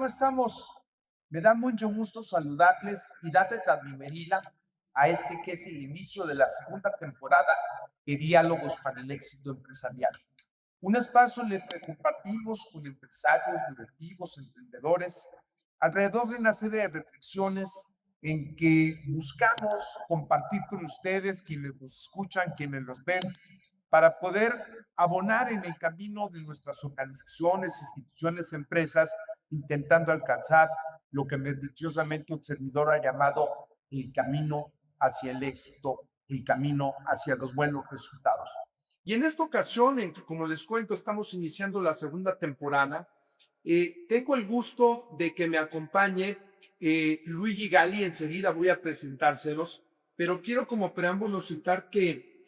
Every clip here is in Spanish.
¿Cómo estamos? Me da mucho gusto saludarles y darles la bienvenida a este que es el inicio de la segunda temporada de Diálogos para el Éxito Empresarial. Un espacio en el que compartimos con empresarios, directivos, emprendedores, alrededor de una serie de reflexiones en que buscamos compartir con ustedes, quienes nos escuchan, quienes nos ven, para poder abonar en el camino de nuestras organizaciones, instituciones, empresas, intentando alcanzar lo que dichosamente un servidor ha llamado el camino hacia el éxito, el camino hacia los buenos resultados. Y en esta ocasión, en que, como les cuento, estamos iniciando la segunda temporada, tengo el gusto de que me acompañe Luigi Galli. Enseguida voy a presentárselos, pero quiero como preámbulo citar que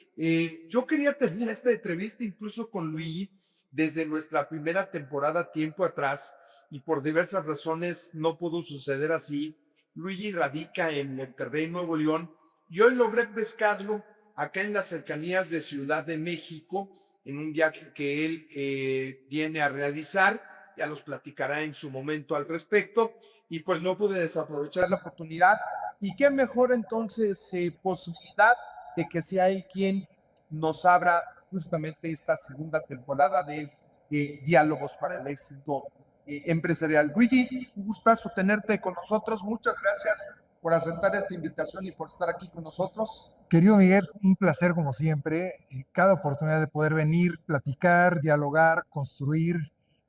yo quería tener esta entrevista incluso con Luigi desde nuestra primera temporada tiempo atrás, y por diversas razones no pudo suceder así. Luigi radica en Monterrey, Nuevo León, y hoy logré pescarlo acá en las cercanías de Ciudad de México en un viaje que él viene a realizar. Ya los platicará en su momento al respecto, y pues no pude desaprovechar la oportunidad. Y qué mejor entonces posibilidad de que sea él quien nos abra justamente esta segunda temporada de Diálogos para el Éxito Empresarial. Luigi, un gustazo tenerte con nosotros. Muchas gracias por aceptar esta invitación y por estar aquí con nosotros. Querido Miguel, un placer como siempre. Cada oportunidad de poder venir, platicar, dialogar, construir,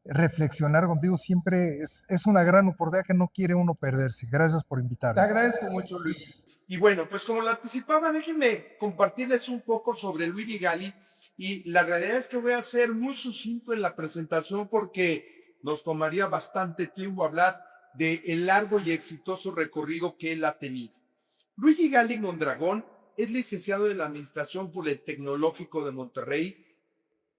reflexionar contigo siempre es una gran oportunidad que no quiere uno perderse. Gracias por Te invitarme. agradezco mucho, Luigi. Y bueno, pues como lo anticipaba, déjenme compartirles un poco sobre Luigi Galli. Y la realidad es que voy a ser muy sucinto en la presentación porque nos tomaría bastante tiempo hablar del largo y exitoso recorrido que él ha tenido. Luigi Galli Mondragón es licenciado en la Administración por el Tecnológico de Monterrey,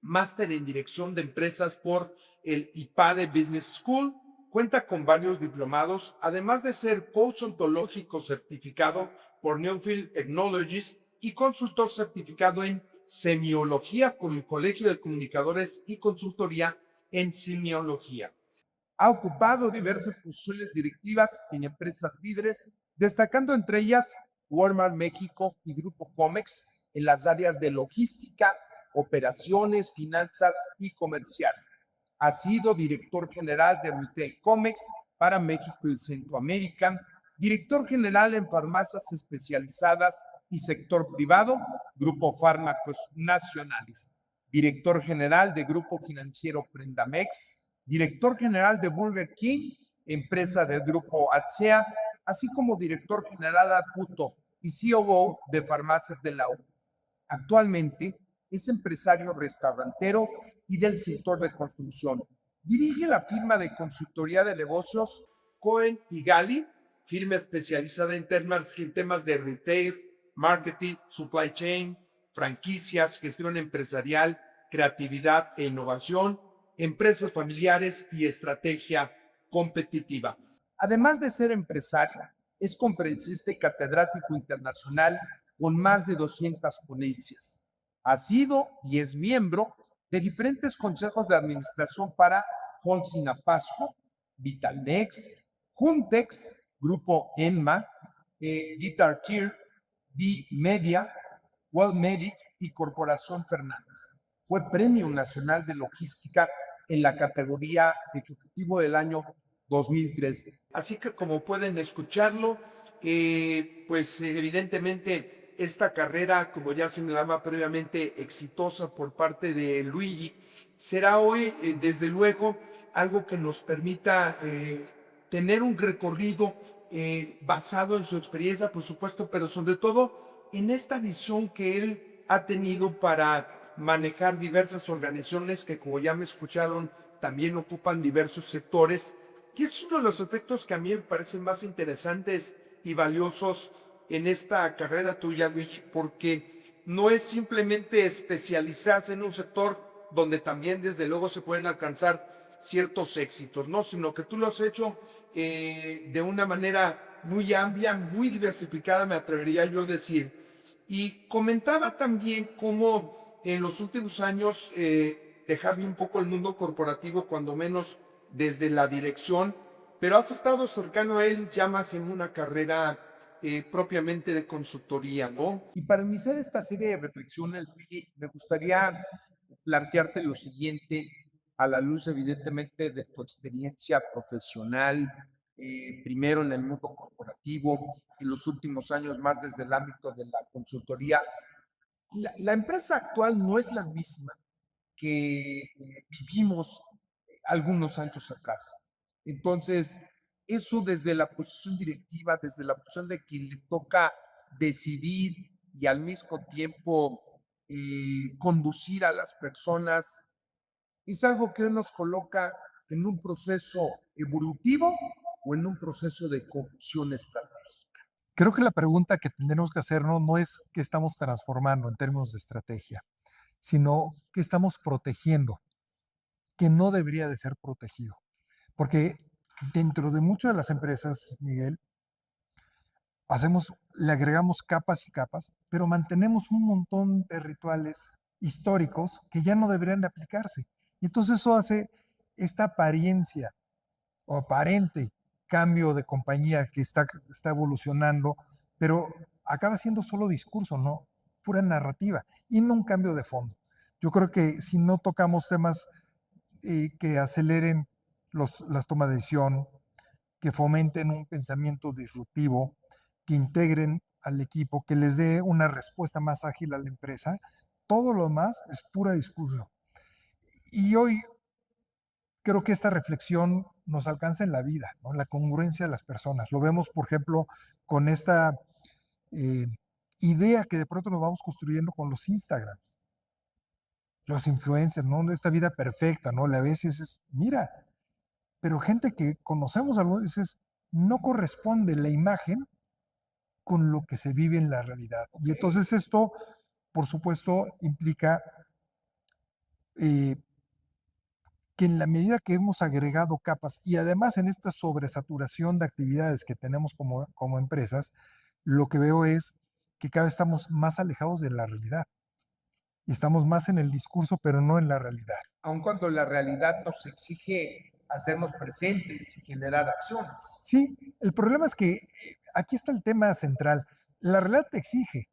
máster en Dirección de Empresas por el IPADE Business School. Cuenta con varios diplomados, además de ser coach ontológico certificado por Newfield Technologies y consultor certificado en semiología por el Colegio de Comunicadores y consultoría en semiología. Ha ocupado diversas posiciones directivas en empresas líderes, destacando entre ellas Walmart México y Grupo Comex en las áreas de logística, operaciones, finanzas y comercial. Ha sido director general de Retail Comex para México y Centroamérica, director general en farmacias especializadas y sector privado, Grupo Fármacos Nacionales, director general de Grupo Financiero Prendamex, director general de Burger King, empresa del Grupo Atsea, así como director general adjunto y COO de Farmacias de la U. Actualmente es empresario restaurantero y del sector de construcción. Dirige la firma de consultoría de negocios Cohen y Galli, firma especializada en temas de retail, marketing, supply chain, franquicias, gestión empresarial, creatividad e innovación, empresas familiares y estrategia competitiva. Además de ser empresario, es conferencista y catedrático internacional con más de 200 ponencias. Ha sido y es miembro de diferentes consejos de administración para Holcim Pasco, Vitalnex, Juntex, Grupo Enma, Guitar Tier, B-Media, World Medic y Corporación Fernández. Fue Premio Nacional de Logística en la categoría Ejecutivo del año 2013. Así que como pueden escucharlo, pues evidentemente esta carrera, como ya señalaba previamente, exitosa por parte de Luigi, será hoy, desde luego, algo que nos permita tener un recorrido basado en su experiencia, por supuesto, pero sobre todo en esta visión que él ha tenido para manejar diversas organizaciones que, como ya me escucharon, también ocupan diversos sectores. Y es uno de los efectos que a mí me parecen más interesantes y valiosos en esta carrera tuya, Luigi, porque no es simplemente especializarse en un sector donde también desde luego se pueden alcanzar ciertos éxitos, ¿no? Sino que tú lo has hecho de una manera muy amplia, muy diversificada, me atrevería yo a decir. Y comentaba también cómo en los últimos años dejaste un poco el mundo corporativo, cuando menos desde la dirección, pero has estado cercano a él ya más en una carrera propiamente de consultoría, ¿no? Y para iniciar esta serie de reflexiones, Luigi, me gustaría plantearte lo siguiente, a la luz evidentemente de tu experiencia profesional, primero en el mundo corporativo, en los últimos años más desde el ámbito de la consultoría. La empresa actual no es la misma que vivimos algunos años atrás. Entonces, eso desde la posición directiva, desde la posición de quien le toca decidir y al mismo tiempo conducir a las personas, es algo que nos coloca en un proceso evolutivo o en un proceso de confusión estratégica. Creo que la pregunta que tendremos que hacernos no es qué estamos transformando en términos de estrategia, sino qué estamos protegiendo, que no debería de ser protegido. Porque dentro de muchas de las empresas, Miguel, le agregamos capas y capas, pero mantenemos un montón de rituales históricos que ya no deberían de aplicarse. Y entonces eso hace esta apariencia o aparente cambio de compañía que está evolucionando, pero acaba siendo solo discurso, ¿no? Pura narrativa y no un cambio de fondo. Yo creo que si no tocamos temas que aceleren las tomas de decisión, que fomenten un pensamiento disruptivo, que integren al equipo, que les dé una respuesta más ágil a la empresa, todo lo demás es pura discusión. Y hoy creo que esta reflexión nos alcanza en la vida, ¿no? La congruencia de las personas. Lo vemos, por ejemplo, con esta eh, idea que de pronto nos vamos construyendo con los Instagram, los influencers, ¿no? Esta vida perfecta, ¿no? A veces es, mira, pero gente que conocemos algunas veces no corresponde la imagen con lo que se vive en la realidad. Y entonces esto, por supuesto, implica eh, que en la medida que hemos agregado capas y además en esta sobresaturación de actividades que tenemos como empresas, lo que veo es que cada vez estamos más alejados de la realidad y estamos más en el discurso, pero no en la realidad. Aun cuando la realidad nos exige hacernos presentes y generar acciones. Sí, el problema es que aquí está el tema central. La realidad te exige,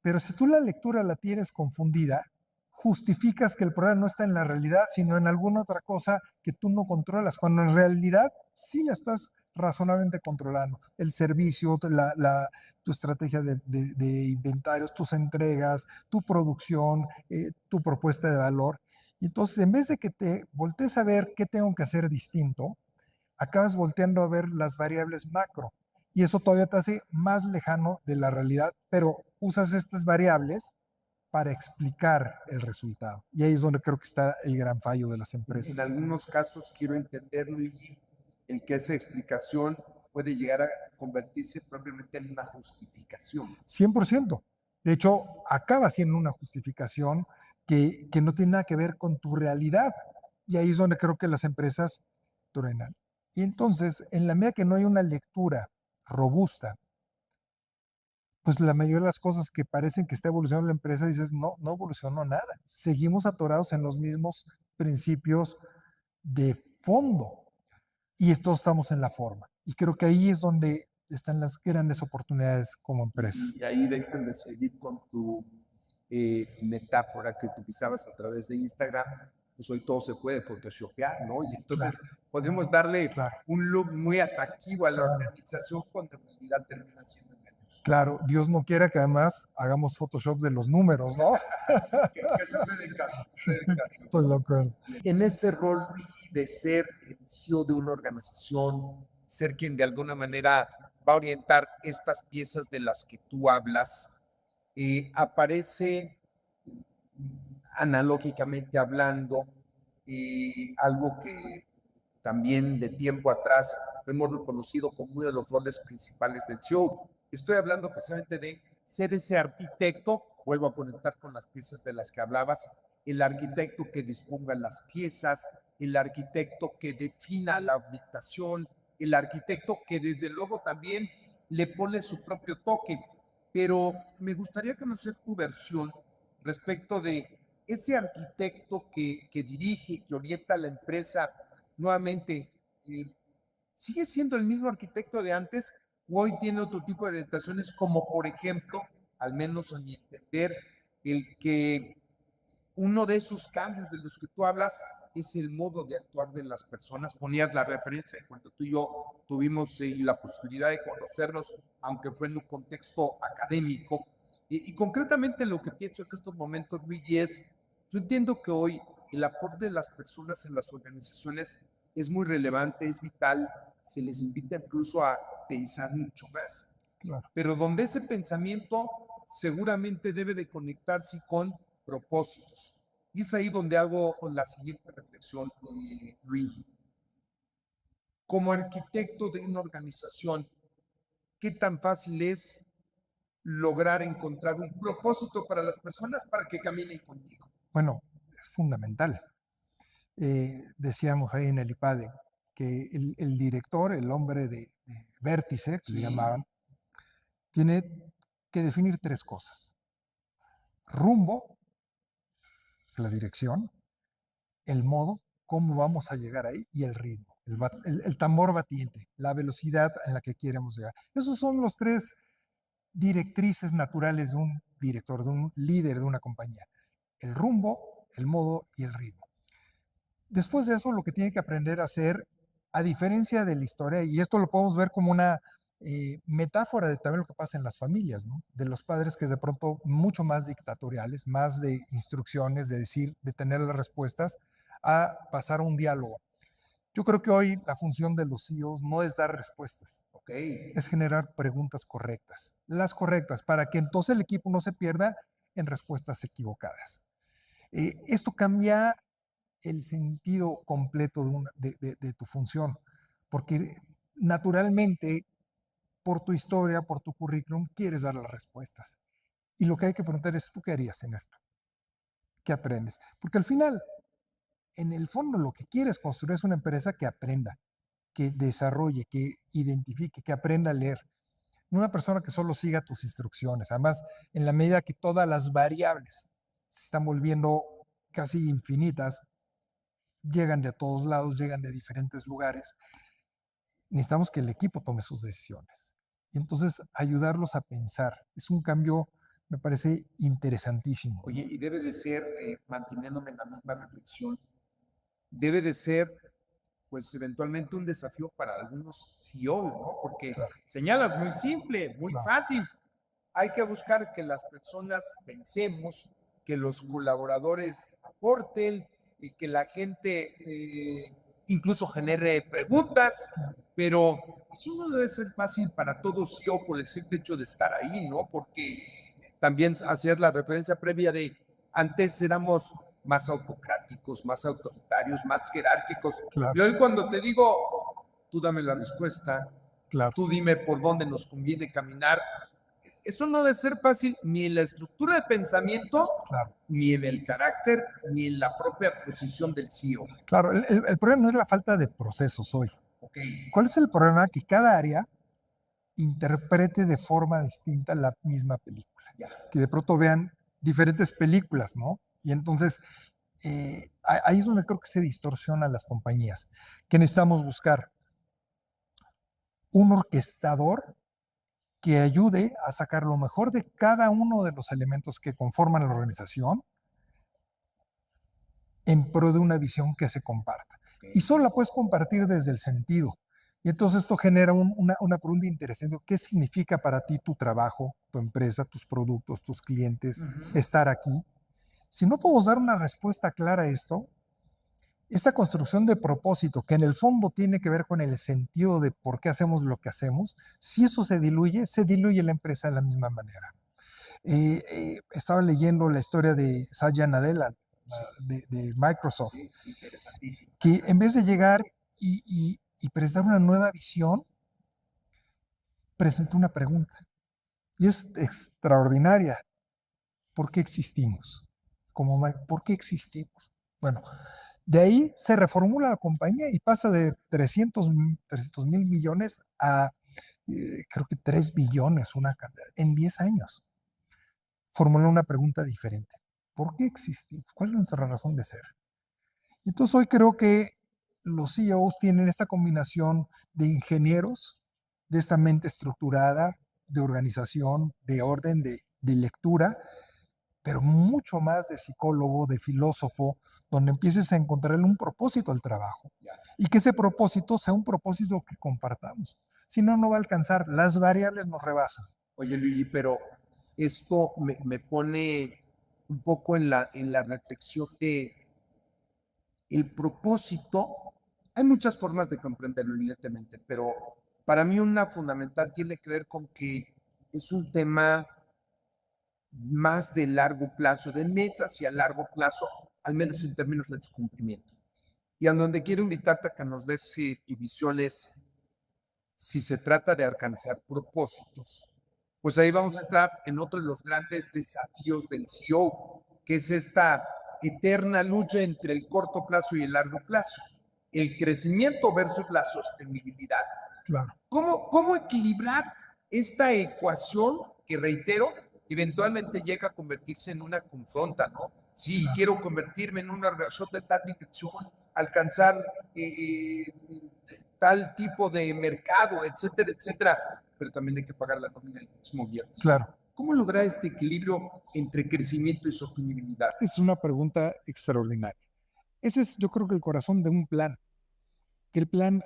pero si tú la lectura la tienes confundida, justificas que el problema no está en la realidad, sino en alguna otra cosa que tú no controlas, cuando en realidad sí la estás razonablemente controlando. El servicio, tu estrategia de inventarios, tus entregas, tu producción, tu propuesta de valor. Y entonces, en vez de que te voltees a ver qué tengo que hacer distinto, acabas volteando a ver las variables macro y eso todavía te hace más lejano de la realidad, pero usas estas variables para explicar el resultado. Y ahí es donde creo que está el gran fallo de las En empresas. algunos casos quiero entender, Luigi, el que esa explicación puede llegar a convertirse propiamente en una justificación. 100%. De hecho, acaba siendo una justificación que no tiene nada que ver con tu realidad. Y ahí es donde creo que las empresas truenan. Y entonces, en la medida que no hay una lectura robusta, pues la mayoría de las cosas que parecen que está evolucionando la empresa, dices, no, no evolucionó nada. Seguimos atorados en los mismos principios de fondo y estos estamos en la forma. Y creo que ahí es donde están las grandes oportunidades como empresas. Y ahí dejan de seguir con tu metáfora que utilizabas a través de Instagram, pues hoy todo se puede photoshopear, ¿no? Y entonces podemos darle un look muy atractivo a la organización cuando en realidad termina siendo engañoso. Claro, Dios no quiera que además hagamos Photoshop de los números, ¿no? ¿Qué sucede en casa? Sucede en casa. Estoy de acuerdo. En ese rol de ser el CEO de una organización, ser quien de alguna manera va a orientar estas piezas de las que tú hablas, aparece analógicamente hablando algo que también de tiempo atrás hemos reconocido como uno de los roles principales del CEO. Estoy hablando precisamente de ser ese arquitecto, vuelvo a conectar con las piezas de las que hablabas, el arquitecto que disponga las piezas, el arquitecto que defina la habitación, el arquitecto que desde luego también le pone su propio toque. Pero me gustaría conocer tu versión respecto de ese arquitecto que dirige, que orienta a la empresa nuevamente. ¿sigue siendo el mismo arquitecto de antes o hoy tiene otro tipo de orientaciones, como por ejemplo, al menos a mi entender, el que uno de esos cambios de los que tú hablas es el modo de actuar de las personas? Ponías la referencia cuando tú y yo tuvimos la posibilidad de conocernos, aunque fue en un contexto académico. Y concretamente lo que pienso en estos momentos, Luigi, es, yo entiendo que hoy el aporte de las personas en las organizaciones es muy relevante, es vital, se les invita incluso a pensar mucho más, Claro. pero donde ese pensamiento seguramente debe de conectarse con propósitos. Y es ahí donde hago la siguiente reflexión, Luigi. Como arquitecto de una organización, ¿qué tan fácil es lograr encontrar un propósito para las personas para que caminen contigo? Bueno, es fundamental. Decíamos ahí en el IPADE que el director, el hombre de vértice, que le Sí. llamaban, tiene que definir tres cosas: rumbo, la dirección; el modo, cómo vamos a llegar ahí; y el ritmo, el tambor batiente, la velocidad en la que queremos llegar. Esos son los tres directrices naturales de un director, de un líder de una compañía: el rumbo, el modo y el ritmo. Después de eso, lo que tiene que aprender a hacer, a diferencia de la historia, y esto lo podemos ver como una metáfora de también lo que pasa en las familias, ¿no? De los padres que de pronto mucho más dictatoriales, más de instrucciones, de decir, de tener las respuestas, a pasar a un diálogo. Yo creo que hoy la función de los CEOs no es dar respuestas, Ok. es generar preguntas correctas, las correctas, para que entonces el equipo no se pierda en respuestas equivocadas. Esto cambia el sentido completo de tu función, porque naturalmente, por tu historia, por tu currículum, quieres dar las respuestas. Y lo que hay que preguntar es: ¿tú qué harías en esto? ¿Qué aprendes? Porque al final, en el fondo, lo que quieres construir es una empresa que aprenda, que desarrolle, que identifique, que aprenda a leer. No una persona que solo siga tus instrucciones. Además, en la medida que todas las variables se están volviendo casi infinitas, llegan de todos lados, llegan de diferentes lugares, necesitamos que el equipo tome sus decisiones. Y entonces ayudarlos a pensar. Es un cambio, me parece interesantísimo. Oye, y debe de ser, manteniéndome en la misma reflexión, debe de ser, pues eventualmente un desafío para algunos CEOs, ¿no? Porque Claro, señalas muy simple, muy claro, fácil. Hay que buscar que las personas pensemos, que los colaboradores aporten y que la gente incluso genere preguntas, pero eso no debe ser fácil para todos CEO por el simple hecho de estar ahí, ¿no? Porque también hacías la referencia previa de antes éramos más autocráticos, más autoritarios, más jerárquicos. Y claro, hoy cuando te digo, tú dame la respuesta, claro, tú dime por dónde nos conviene caminar, eso no debe ser fácil ni en la estructura de pensamiento, claro. ni en el carácter, ni en la propia posición del CEO. Claro, el problema no es la falta de procesos hoy. Ok, ¿Cuál es el problema? Que cada área interprete de forma distinta la misma película. ya. Que de pronto vean diferentes películas, ¿no? Y entonces ahí es donde creo que se distorsionan las compañías. Que necesitamos buscar un orquestador que ayude a sacar lo mejor de cada uno de los elementos que conforman la organización en pro de una visión que se comparta. Y solo la puedes compartir desde el sentido. Y entonces esto genera una pregunta interesante. ¿Qué significa para ti tu trabajo, tu empresa, tus productos, tus clientes, estar aquí? Si no podemos dar una respuesta clara a esto, esta construcción de propósito, que en el fondo tiene que ver con el sentido de por qué hacemos lo que hacemos, si eso se diluye la empresa de la misma manera. Estaba leyendo la historia de Satya Nadella, de Microsoft, Sí, interesantísimo. que en vez de llegar y presentar una nueva visión, presentó una pregunta. Y es extraordinaria. ¿Por qué existimos? ¿Por qué existimos? Bueno, de ahí se reformula la compañía y pasa de 300.000 millones a creo que 3 billones, en 10 años. Formuló una pregunta diferente. ¿Por qué existimos? ¿Cuál es nuestra razón de ser? Y entonces hoy creo que los CEOs tienen esta combinación de ingenieros, de esta mente estructurada, de organización, de orden, de lectura, pero mucho más de psicólogo, de filósofo, donde empieces a encontrarle un propósito al trabajo y que ese propósito sea un propósito que compartamos. Si no, no va a alcanzar. Las variables nos rebasan. Oye, Luigi, pero esto me pone un poco en la reflexión de el propósito. Hay muchas formas de comprenderlo, evidentemente, pero para mí una fundamental tiene que ver con que es un tema más de largo plazo, de metas hacia largo plazo, al menos en términos de su cumplimiento. Y a donde quiero invitarte a que nos des visiones, si se trata de alcanzar propósitos, pues ahí vamos a entrar en otro de los grandes desafíos del CEO, que es esta eterna lucha entre el corto plazo y el largo plazo, el crecimiento versus la sostenibilidad. Claro. ¿Cómo equilibrar esta ecuación que, reitero, eventualmente llega a convertirse en una confronta, ¿no? Sí, Claro. quiero convertirme en una organización de tal dimensión, alcanzar tal tipo de mercado, etcétera, etcétera, pero también hay que pagar la nómina el próximo viernes. Claro. ¿Cómo lograr este equilibrio entre crecimiento y sostenibilidad? Es una pregunta extraordinaria. Ese es, yo creo que el corazón de un plan. Que el plan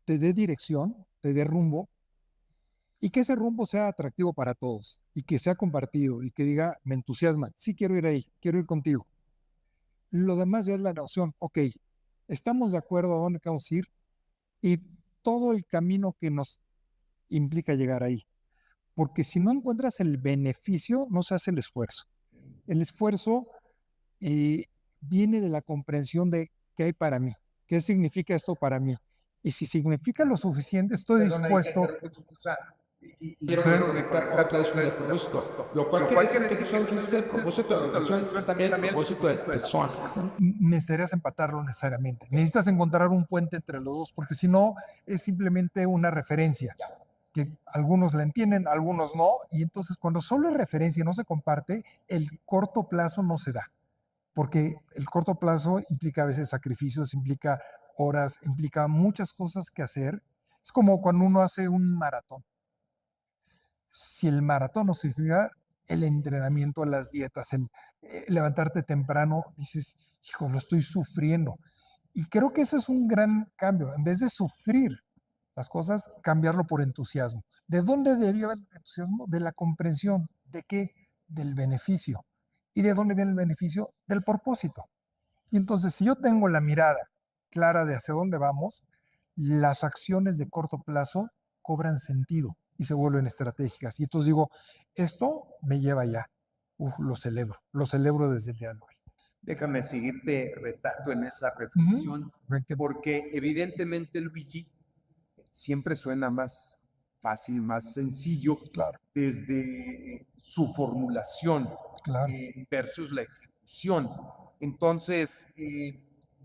te dé dirección, te dé rumbo y que ese rumbo sea atractivo para todos y que sea compartido y que diga, me entusiasma, sí quiero ir ahí, quiero ir contigo. Lo demás ya es la noción, ok, estamos de acuerdo a dónde queremos ir y todo el camino que nos implica llegar ahí. Porque si no encuentras el beneficio, no se hace el esfuerzo. El esfuerzo eh, viene de la comprensión de qué hay para mí, qué significa esto para mí. Y si significa lo suficiente, estoy dispuesto. Quiero conectar todo eso con el propósito, lo cual quiere decir que no es el propósito de la organización, es también el propósito de la persona. Necesitarías empatarlo necesariamente. Necesitas encontrar un puente entre los dos, porque si no, es simplemente una referencia, que algunos la entienden, algunos no, y entonces cuando solo es referencia y no se comparte, el corto plazo no se da, porque el corto plazo implica a veces sacrificios, implica horas, implica muchas cosas que hacer. Es como cuando uno hace un maratón. Si el maratón no significa el entrenamiento, las dietas, el levantarte temprano, dices, hijo, lo estoy sufriendo. Y creo que ese es un gran cambio. En vez de sufrir las cosas, cambiarlo por entusiasmo. ¿De dónde deriva el entusiasmo? De la comprensión. ¿De qué? Del beneficio. ¿Y de dónde viene el beneficio? Del propósito. Y entonces, si yo tengo la mirada clara de hacia dónde vamos, las acciones de corto plazo cobran sentido y se vuelven estratégicas. Y entonces digo, esto me lleva allá. Lo celebro desde el día de hoy. Déjame seguirte retando en esa reflexión, Porque, porque evidentemente, Luigi, siempre suena más fácil, más sencillo claro, desde su formulación claro, versus la ejecución. Entonces,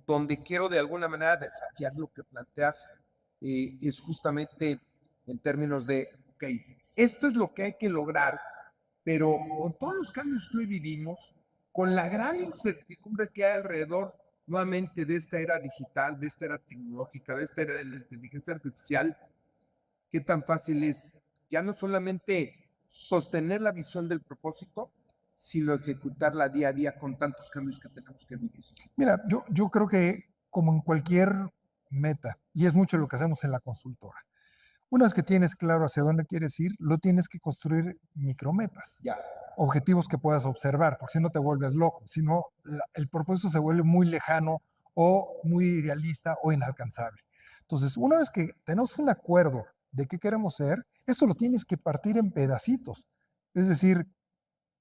donde quiero de alguna manera desafiar lo que planteas es justamente en términos de, ok, esto es lo que hay que lograr, pero con todos los cambios que hoy vivimos, con la gran incertidumbre que hay alrededor nuevamente de esta era digital, de esta era tecnológica, de esta era de la inteligencia artificial, qué tan fácil es ya no solamente sostener la visión del propósito, sino ejecutarla día a día con tantos cambios que tenemos que vivir. Mira, yo creo que como en cualquier meta, y es mucho lo que hacemos en la consultora, una vez que tienes claro hacia dónde quieres ir, lo tienes que construir micrometas, Ya. objetivos que puedas observar, porque si no te vuelves loco, si no el propósito se vuelve muy lejano o muy idealista o inalcanzable. Entonces, una vez que tenemos un acuerdo de qué queremos ser, esto lo tienes que partir en pedacitos. Es decir,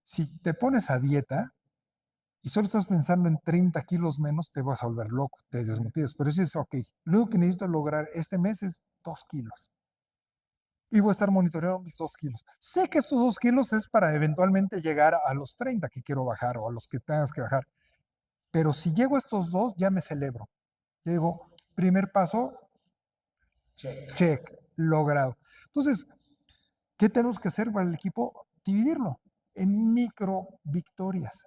si te pones a dieta y solo estás pensando en 30 kilos menos, te vas a volver loco, te desmotivas. Pero si dices, ok, lo único que necesito lograr este mes es 2 kilos. Y voy a estar monitoreando mis 2 kilos. Sé que estos 2 kilos es para eventualmente llegar a los 30 que quiero bajar o a los que tengas que bajar. Pero si llego a estos dos, ya me celebro. Ya digo, primer paso, check, logrado. Entonces, ¿qué tenemos que hacer para el equipo? Dividirlo en micro victorias.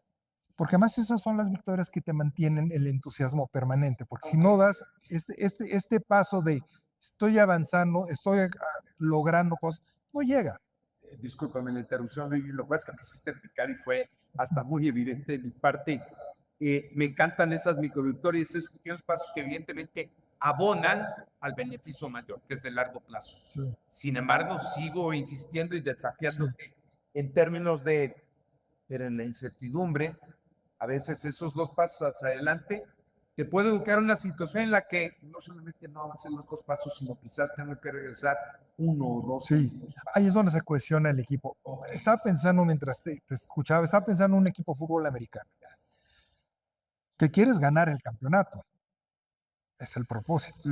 Porque además esas son las victorias que te mantienen el entusiasmo permanente. Porque si no das este paso de estoy avanzando, estoy logrando cosas, no llega. Discúlpame la interrupción, Luis, lo que pasa es que quisiste explicar y fue hasta muy evidente de mi parte. Me encantan esas microvictorias, esos pequeños pasos que evidentemente abonan al beneficio mayor, que es de largo plazo. Sí. Sin embargo, sigo insistiendo y desafiándote en términos de, pero en la incertidumbre, a veces esos 2 pasos hacia adelante te puede educar a una situación en la que no solamente no avancen los 2 pasos, sino quizás tenga que regresar 1 o 2 Sí, ahí es donde se cohesiona el equipo. Estaba pensando mientras te escuchaba, estaba pensando en un equipo de fútbol americano. Que quieres ganar el campeonato. Es el propósito.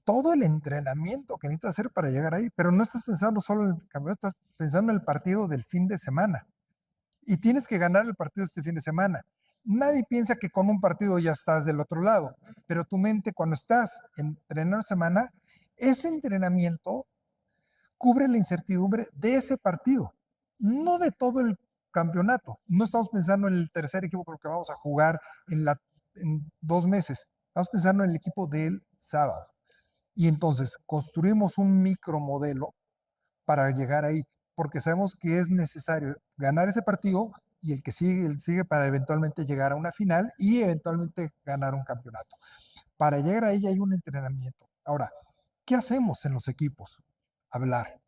Todo el entrenamiento que necesitas hacer para llegar ahí, pero no estás pensando solo en el campeonato, estás pensando en el partido del fin de semana. Y tienes que ganar el partido este fin de semana. Nadie piensa que con un partido ya estás del otro lado, pero tu mente cuando estás entrenando semana, ese entrenamiento cubre la incertidumbre de ese partido, no de todo el campeonato. No estamos pensando en el tercer equipo con el que vamos a jugar en 2 meses. Estamos pensando en el equipo del sábado. Y entonces construimos un micromodelo para llegar ahí, porque sabemos que es necesario ganar ese partido y el sigue para eventualmente llegar a una final y eventualmente ganar un campeonato. Para llegar ahí hay un entrenamiento. Ahora, ¿qué hacemos en los equipos? Hablar,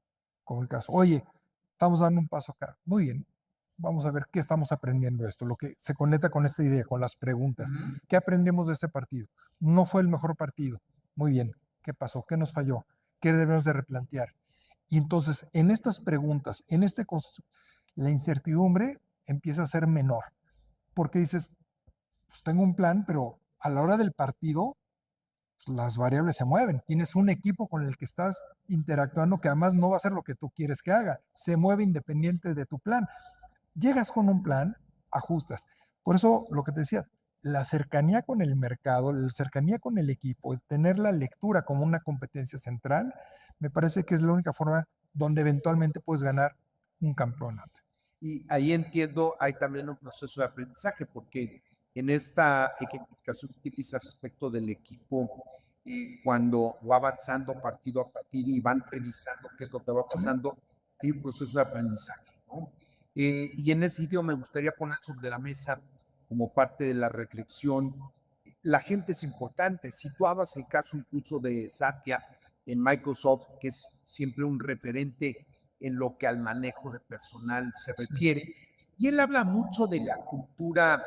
comunicarse. Oye, estamos dando un paso acá. Muy bien, vamos a ver qué estamos aprendiendo de esto, lo que se conecta con esta idea, con las preguntas. ¿Qué aprendemos de este partido? No fue el mejor partido. Muy bien, ¿qué pasó? ¿Qué nos falló? ¿Qué debemos de replantear? Y entonces, en estas preguntas, la incertidumbre empieza a ser menor, porque dices, pues tengo un plan, pero a la hora del partido, pues, las variables se mueven. Tienes un equipo con el que estás interactuando que además no va a hacer lo que tú quieres que haga, se mueve independiente de tu plan. Llegas con un plan, ajustas. Por eso lo que te decía, la cercanía con el mercado, la cercanía con el equipo, el tener la lectura como una competencia central, me parece que es la única forma donde eventualmente puedes ganar un campeonato. Y ahí entiendo, hay también un proceso de aprendizaje, porque en esta ejemplificación que utilizas respecto del equipo, cuando va avanzando partido a partido y van revisando qué es lo que va pasando, hay un proceso de aprendizaje, ¿no? Y en ese sitio me gustaría poner sobre la mesa, como parte de la reflexión, la gente es importante. Si tú hablas el caso incluso de Satya en Microsoft, que es siempre un referente en lo que al manejo de personal se refiere, y él habla mucho de la cultura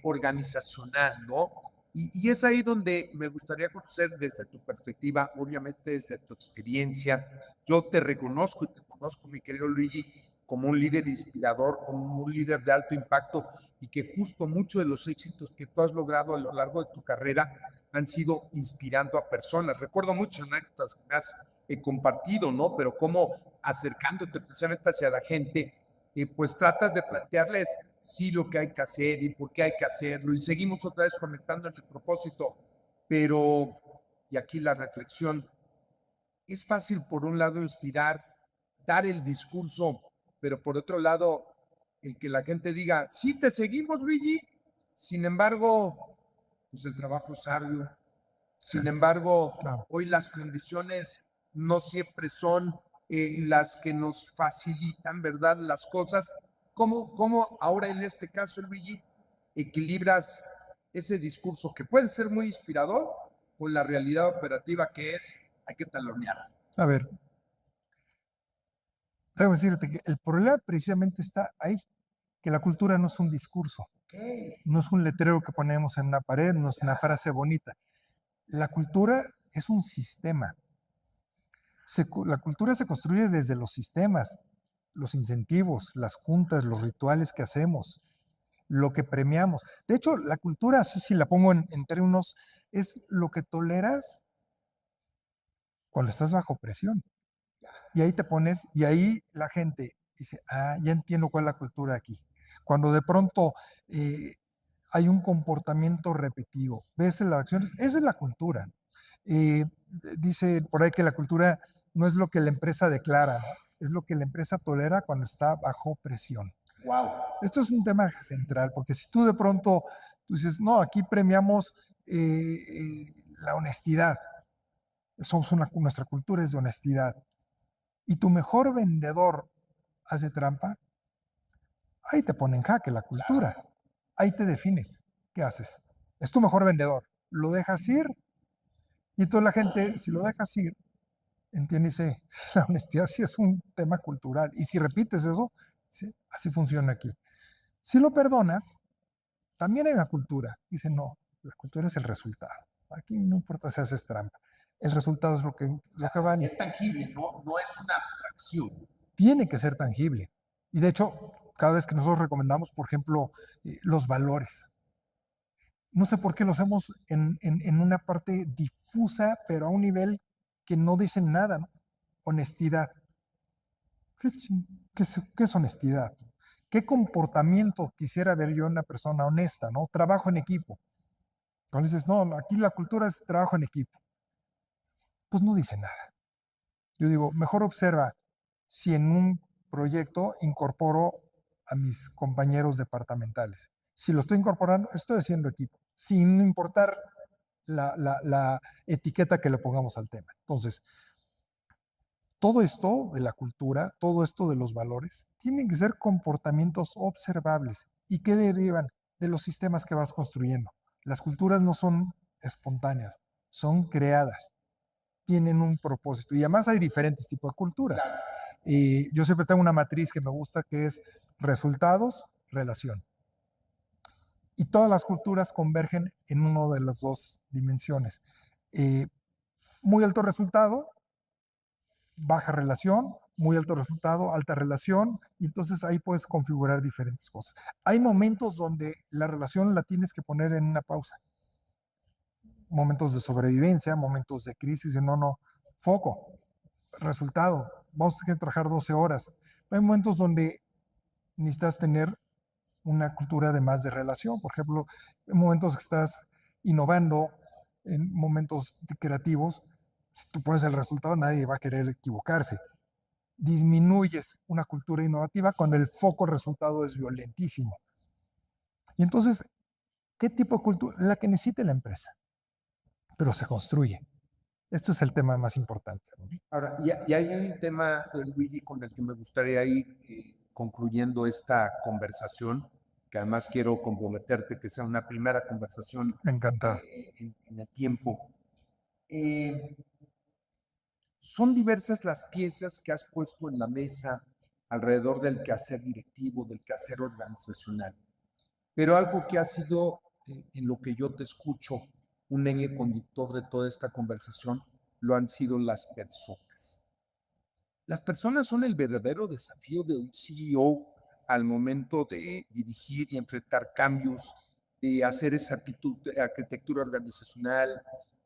organizacional, ¿no? Y es ahí donde me gustaría conocer desde tu perspectiva, obviamente desde tu experiencia. Yo te reconozco y te conozco, mi querido Luigi, como un líder inspirador, como un líder de alto impacto y que justo muchos de los éxitos que tú has logrado a lo largo de tu carrera han sido inspirando a personas. Recuerdo muchas anécdotas que me has compartido, ¿no? Pero cómo acercándote precisamente hacia la gente, pues tratas de plantearles sí lo que hay que hacer y por qué hay que hacerlo. Y seguimos otra vez conectando en el propósito, pero, y aquí la reflexión, es fácil por un lado inspirar, dar el discurso, pero por otro lado, el que la gente diga, sí, te seguimos, Luigi. Sin embargo, pues el trabajo es arduo. Sin embargo, Claro. hoy las condiciones no siempre son las que nos facilitan, ¿verdad? Las cosas. ¿Cómo ahora en este caso, Luigi, equilibras ese discurso que puede ser muy inspirador con la realidad operativa que es, hay que talonear? A ver, debo decirte que el problema precisamente está ahí, que la cultura no es un discurso, no es un letrero que ponemos en una pared, no es una frase bonita. La cultura es un sistema. La cultura se construye desde los sistemas, los incentivos, las juntas, los rituales que hacemos, lo que premiamos. De hecho, la cultura, así si la pongo en términos, es lo que toleras cuando estás bajo presión. Y ahí te pones, y ahí la gente dice, ah, ya entiendo cuál es la cultura aquí. Cuando de pronto hay un comportamiento repetido, ves las acciones, esa es la cultura. Dice por ahí que la cultura no es lo que la empresa declara, ¿no? Es lo que la empresa tolera cuando está bajo presión. Wow. Esto es un tema central, porque si tú de pronto tú dices, no, aquí premiamos la honestidad. Nuestra cultura es de honestidad. Y tu mejor vendedor hace trampa, ahí te pone en jaque la cultura. Ahí te defines. ¿Qué haces? Es tu mejor vendedor. ¿Lo dejas ir? Y toda la gente, si lo dejas ir, entiéndese, la honestidad sí es un tema cultural. Y si repites eso, sí, así funciona aquí. Si lo perdonas, también hay una cultura. Dice, no, la cultura es el resultado. Aquí no importa si haces trampa. El resultado es lo que vale. Es tangible, no es una abstracción. Tiene que ser tangible. Y de hecho, cada vez que nosotros recomendamos, por ejemplo, los valores, no sé por qué lo hacemos en una parte difusa, pero a un nivel que no dicen nada, ¿no? Honestidad. ¿Qué es honestidad? ¿Qué comportamiento quisiera ver yo en una persona honesta, ¿no? Trabajo en equipo. Cuando dices, no, aquí la cultura es trabajo en equipo, pues no dice nada. Yo digo, mejor observa si en un proyecto incorporo a mis compañeros departamentales. Si lo estoy incorporando, estoy haciendo equipo, sin importar la etiqueta que le pongamos al tema. Entonces, todo esto de la cultura, todo esto de los valores, tienen que ser comportamientos observables y que derivan de los sistemas que vas construyendo. Las culturas no son espontáneas, son creadas, tienen un propósito. Y además hay diferentes tipos de culturas. Yo siempre tengo una matriz que me gusta que es resultados, relación. Y todas las culturas convergen en una de las dos dimensiones. Muy alto resultado, baja relación, muy alto resultado, alta relación, y entonces ahí puedes configurar diferentes cosas. Hay momentos donde la relación la tienes que poner en una pausa. Momentos de sobrevivencia, momentos de crisis, no, foco, resultado, vamos a tener que trabajar 12 horas. Hay momentos donde necesitas tener una cultura de más de relación, por ejemplo, en momentos que estás innovando, en momentos creativos, si tú pones el resultado, nadie va a querer equivocarse. Disminuyes una cultura innovativa cuando el foco resultado es violentísimo. Y entonces, ¿qué tipo de cultura? La que necesite la empresa, pero se construye. Esto es el tema más importante. Ahora, y hay un tema, Luigi, con el que me gustaría ir concluyendo esta conversación, que además quiero comprometerte que sea una primera conversación Encantado. en el tiempo. Eh, Son diversas las piezas que has puesto en la mesa alrededor del quehacer directivo, del quehacer organizacional. Pero algo que ha sido, en lo que yo te escucho, un eje conductor de toda esta conversación, lo han sido las personas. Las personas son el verdadero desafío de un CEO al momento de dirigir y enfrentar cambios, de hacer esa arquitectura organizacional,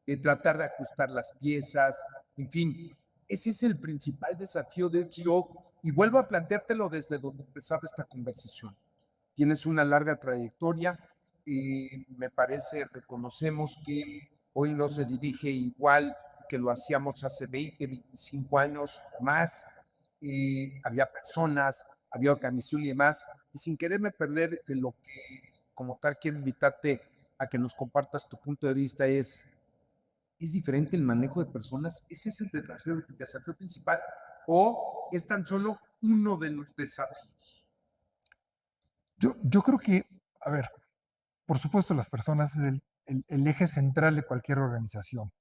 de tratar de ajustar las piezas, en fin, ese es el principal desafío de un CEO y vuelvo a planteártelo desde donde empezaba esta conversación. Tienes una larga trayectoria y me parece, reconocemos que hoy no se dirige igual que lo hacíamos hace 20, 25 años más. Había personas, había organización y demás. Y sin quererme perder de lo que como tal quiero invitarte a que nos compartas tu punto de vista ¿es diferente el manejo de personas? ¿Ese es el desafío principal? ¿O es tan solo uno de los desafíos? Yo creo que, a ver, por supuesto las personas es el eje central de cualquier organización.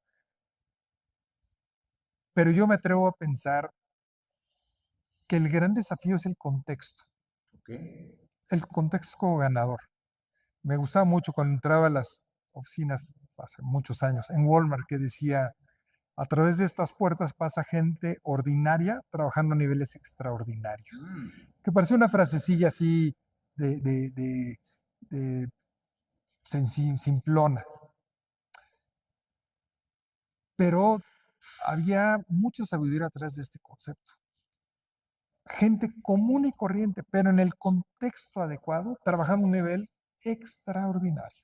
Pero yo me atrevo a pensar que el gran desafío es el contexto. Okay. El contexto ganador. Me gustaba mucho cuando entraba a las oficinas hace muchos años en Walmart que decía, a través de estas puertas pasa gente ordinaria trabajando a niveles extraordinarios. Que parecía una frasecilla así de simplona. Pero había mucha sabiduría atrás de este concepto. Gente común y corriente, pero en el contexto adecuado, trabajando a un nivel extraordinario.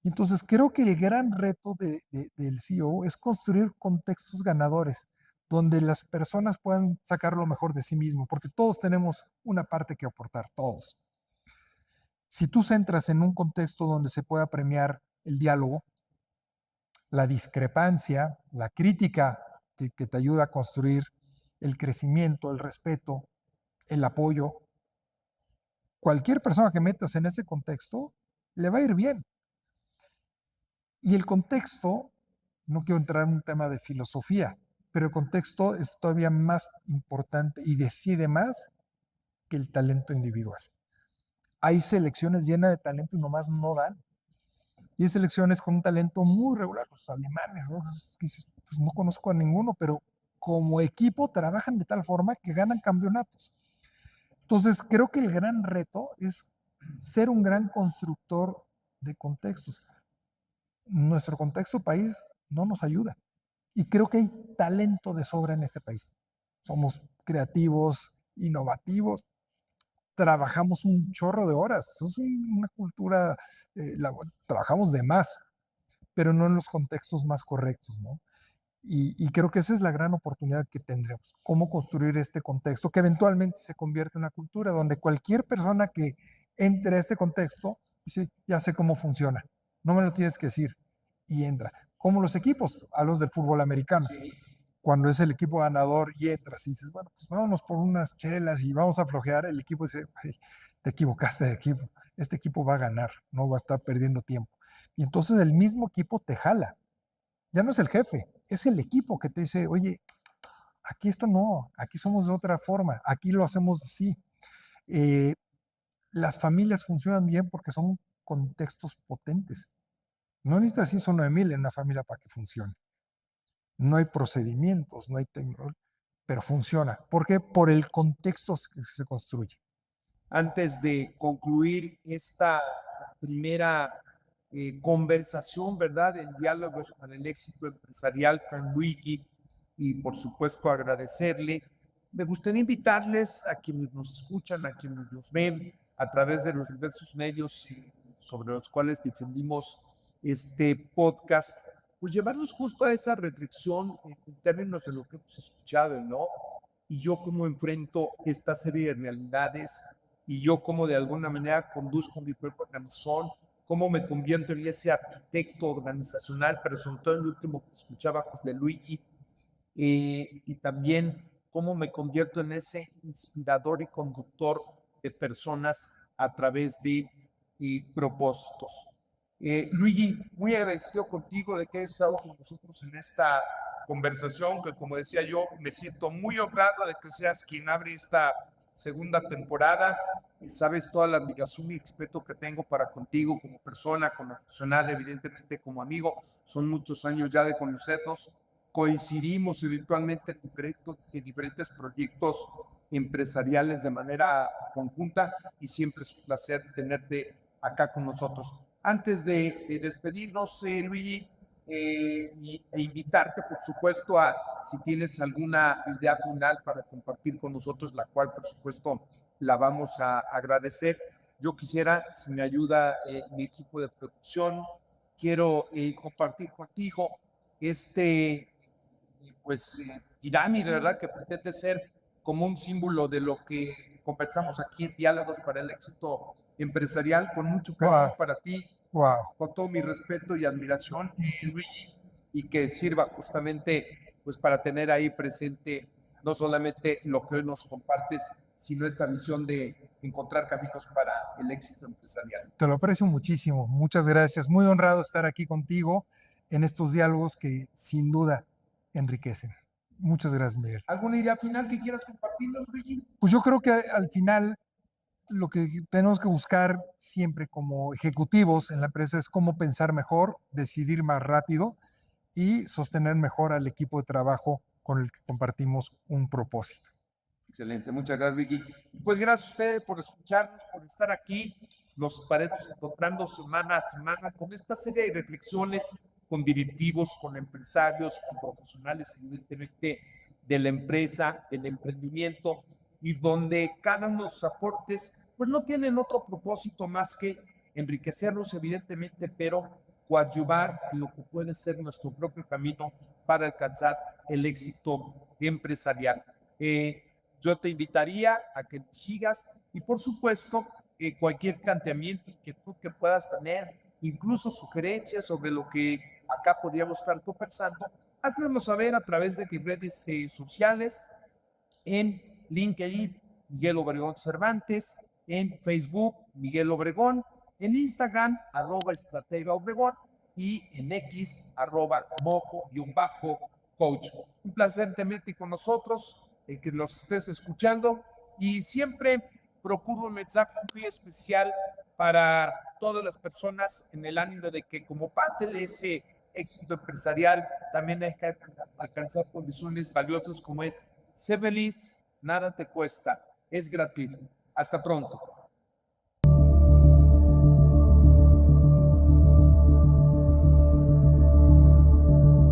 Entonces, creo que el gran reto del CEO es construir contextos ganadores, donde las personas puedan sacar lo mejor de sí mismo, porque todos tenemos una parte que aportar, todos. Si tú centras en un contexto donde se pueda premiar el diálogo, la discrepancia, la crítica que te ayuda a construir el crecimiento, el respeto, el apoyo. Cualquier persona que metas en ese contexto le va a ir bien. Y el contexto, no quiero entrar en un tema de filosofía, pero el contexto es todavía más importante y decide más que el talento individual. Hay selecciones llenas de talento y nomás no dan. Y hay selecciones con un talento muy regular, los alemanes, ¿no? Pues no conozco a ninguno, pero como equipo trabajan de tal forma que ganan campeonatos. Entonces, creo que el gran reto es ser un gran constructor de contextos. Nuestro contexto país no nos ayuda. Y creo que hay talento de sobra en este país. Somos creativos, innovativos, trabajamos un chorro de horas. Es una cultura, trabajamos de más, pero no en los contextos más correctos, ¿no? Y creo que esa es la gran oportunidad que tendremos. Cómo construir este contexto que eventualmente se convierte en una cultura donde cualquier persona que entre a este contexto dice, ya sé cómo funciona, no me lo tienes que decir, y entra. Como los equipos, a los del fútbol americano. Sí. Cuando es el equipo ganador y entras y dices, bueno, pues vámonos por unas chelas y vamos a flojear, el equipo dice, hey, te equivocaste de equipo, este equipo va a ganar, no va a estar perdiendo tiempo. Y entonces el mismo equipo te jala. Ya no es el jefe, es el equipo que te dice, oye, aquí esto no, aquí somos de otra forma, aquí lo hacemos así. Eh, las familias funcionan bien porque son contextos potentes. No necesitas ISO 9000 en una familia para que funcione. No hay procedimientos, no hay tecnología, pero funciona. ¿Por qué? Por el contexto que se construye. Antes de concluir esta primera conversación, ¿verdad? En diálogos para el éxito empresarial con Luigi, y por supuesto agradecerle, me gustaría invitarles a quienes nos escuchan, a quienes nos ven a través de los diversos medios sobre los cuales difundimos este podcast, pues llevarnos justo a esa reflexión en términos de lo que hemos escuchado, ¿no? Y yo cómo enfrento esta serie de realidades, y yo cómo de alguna manera conduzco mi propia organización, cómo me convierto en ese arquitecto organizacional, pero sobre todo en el último que escuchaba pues, de Luigi, y también cómo me convierto en ese inspirador y conductor de personas a través de propósitos. Luigi, muy agradecido contigo de que hayas estado con nosotros en esta conversación, que como decía yo, me siento muy honrado de que seas quien abre esta segunda temporada. Y sabes toda la admiración y respeto que tengo para contigo como persona, como profesional, evidentemente como amigo. Son muchos años ya de conocernos. Coincidimos eventualmente en diferentes proyectos empresariales de manera conjunta, y siempre es un placer tenerte acá con nosotros. Antes de despedirnos, Luigi, e invitarte, por supuesto, a si tienes alguna idea final para compartir con nosotros, la cual, por supuesto, la vamos a agradecer. Yo quisiera, si me ayuda mi equipo de producción, quiero compartir contigo este, pues, pirámide, ¿verdad? Que pretende ser como un símbolo de lo que conversamos aquí en Diálogos para el Éxito Empresarial, con mucho cariño Wow, para ti, wow. con todo mi respeto y admiración, Luigi, y que sirva justamente pues para tener ahí presente no solamente lo que hoy nos compartes, sino esta visión de encontrar caminos para el éxito empresarial. Te lo aprecio muchísimo. Muchas gracias. Muy honrado estar aquí contigo en estos diálogos que sin duda enriquecen. Muchas gracias, Miguel. ¿Alguna idea final que quieras compartirnos, Luigi? Pues yo creo que al final lo que tenemos que buscar siempre como ejecutivos en la empresa es cómo pensar mejor, decidir más rápido y sostener mejor al equipo de trabajo con el que compartimos un propósito. Excelente, muchas gracias, Vicky. Pues gracias a ustedes por escucharnos, por estar aquí. Nos estaremos encontrando semana a semana con esta serie de reflexiones con directivos, con empresarios, con profesionales, evidentemente, de la empresa, del emprendimiento, y donde cada uno de los aportes, pues no tienen otro propósito más que enriquecernos, evidentemente, pero coadyuvar en lo que puede ser nuestro propio camino para alcanzar el éxito empresarial. Yo te invitaría a que sigas, y por supuesto cualquier planteamiento, inquietud que puedas tener, incluso sugerencias sobre lo que acá podríamos estar conversando, haznoslo saber a través de mis redes sociales, en LinkedIn, Miguel Obregón Cervantes, en Facebook, Miguel Obregón, en Instagram, @estratega Obregón, y en X, @moco_coach. Un placer tenerte con nosotros, que los estés escuchando, y siempre procuro un mensaje muy especial para todas las personas en el ánimo de que como parte de ese éxito empresarial también hay que alcanzar condiciones valiosas como es: sé feliz, nada te cuesta, es gratuito. Hasta pronto.